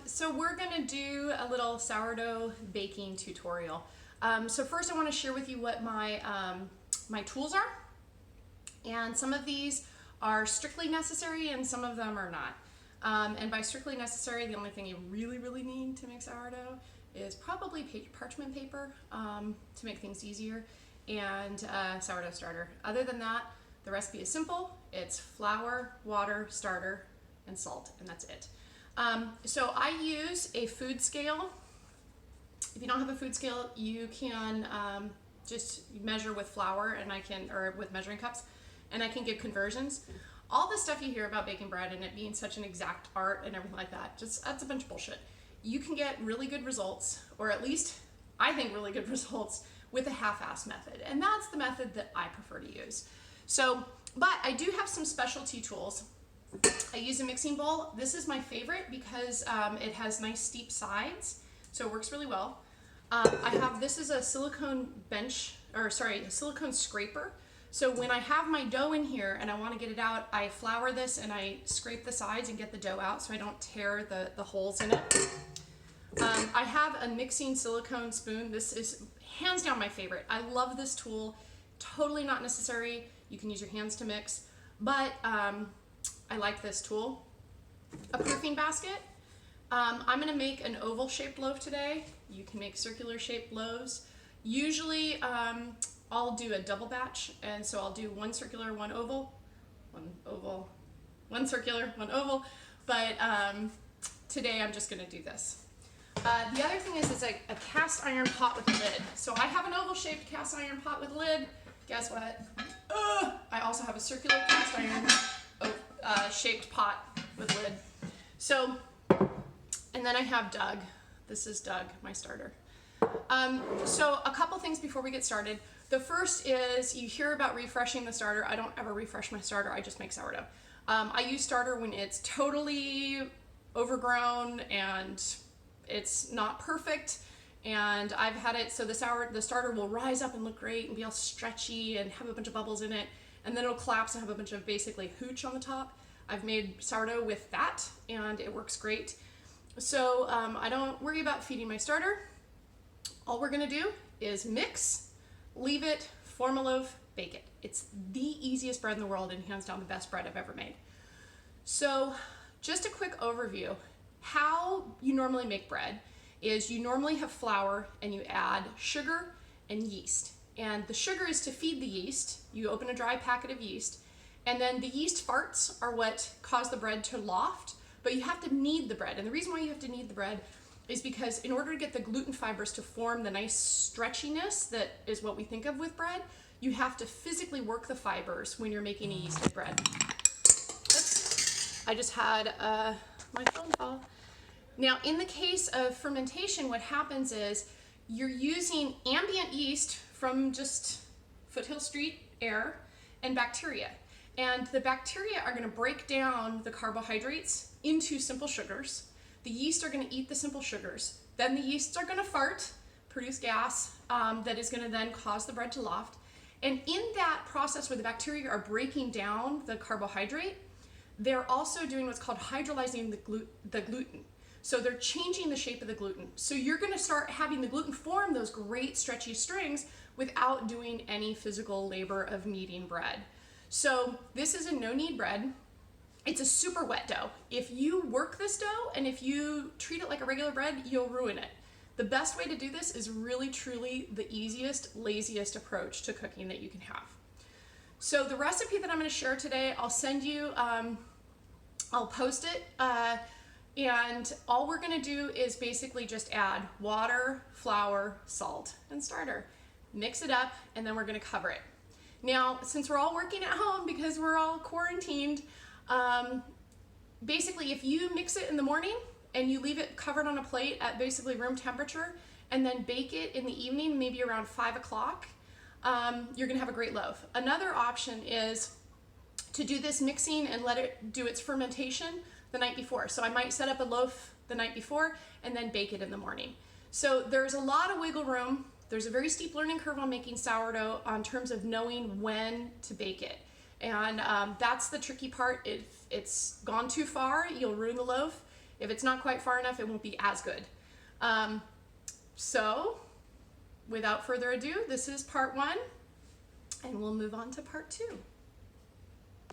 So we're gonna do a little sourdough baking tutorial. So first I wanna share with you what my tools are. And some of these are strictly necessary and some of them are not. And by strictly necessary, the only thing you really need to make sourdough is probably parchment paper to make things easier, and sourdough starter. Other than that, the recipe is simple. It's flour, water, starter, and salt, and that's it. So I use a food scale. If you don't have a food scale, you can just measure with flour, and or with measuring cups, and I can give conversions. All the stuff you hear about baking bread and it being such an exact art and everything like that, that's a bunch of bullshit. You can get really good results, or at least I think really good results, with a half-ass method. And that's the method that I prefer to use. So, but I do have some specialty tools. I use a mixing bowl. This is my favorite because it has nice steep sides, so it works really well. This is a silicone silicone scraper. So when I have my dough in here and I want to get it out, I flour this and I scrape the sides and get the dough out so I don't tear the holes in it. I have a mixing silicone spoon. This is hands down my favorite. I love this tool. Totally not necessary. You can use your hands to mix, but I like this tool. A proofing basket. I'm going to make an oval shaped loaf today. You can make circular shaped loaves. Usually I'll do a double batch, and so I'll do one circular, one oval, one circular, one oval, but today I'm just going to do this. The other thing is a cast iron pot with a lid. So I have an oval shaped cast iron pot with a lid. Guess what? I also have a circular cast iron shaped pot with lid. So, and then I have Doug. This is Doug, my starter. So a couple things before we get started. The first is, you hear about refreshing the starter. I don't ever refresh my starter, I just make sourdough. I use starter when it's totally overgrown and it's not perfect, and I've had it so the starter will rise up and look great and be all stretchy and have a bunch of bubbles in it, and then it'll collapse and have a bunch of basically hooch on the top. I've made sourdough with that and it works great. So I don't worry about feeding my starter. All we're gonna do is mix, leave it, form a loaf, bake it. It's the easiest bread in the world and hands down the best bread I've ever made. So just a quick overview. How you normally make bread is you normally have flour and you add sugar and yeast. And the sugar is to feed the yeast. You open a dry packet of yeast, and then the yeast farts are what cause the bread to loft, but you have to knead the bread. And the reason why you have to knead the bread is because in order to get the gluten fibers to form the nice stretchiness that is what we think of with bread, you have to physically work the fibers when you're making a yeasted bread. Oops. I just had my phone call. Now, in the case of fermentation, what happens is you're using ambient yeast from just Foothill Street air and bacteria. And the bacteria are going to break down the carbohydrates into simple sugars. The yeast are going to eat the simple sugars. Then the yeasts are going to fart, produce gas that is going to then cause the bread to loft. And in that process where the bacteria are breaking down the carbohydrate, they're also doing what's called hydrolyzing the gluten. So they're changing the shape of the gluten. So you're going to start having the gluten form those great stretchy strings without doing any physical labor of kneading bread. So this is a no-knead bread. It's a super wet dough. If you work this dough and if you treat it like a regular bread, you'll ruin it. The best way to do this is really truly the easiest, laziest approach to cooking that you can have. So the recipe that I'm going to share today, I'll send you, I'll post it, and all we're going to do is basically just add water, flour, salt, and starter. Mix it up, and then we're going to cover it. Now, since we're all working at home because we're all quarantined, basically if you mix it in the morning and you leave it covered on a plate at basically room temperature and then bake it in the evening, maybe around 5 o'clock, you're gonna have a great loaf. Another option is to do this mixing and let it do its fermentation the night before. So I might set up a loaf the night before and then bake it in the morning. So there's a lot of wiggle room. There's a very steep learning curve on making sourdough in terms of knowing when to bake it. And that's the tricky part. If it's gone too far, you'll ruin the loaf. If it's not quite far enough, it won't be as good. So without further ado, this is part 1, and we'll move on to part 2.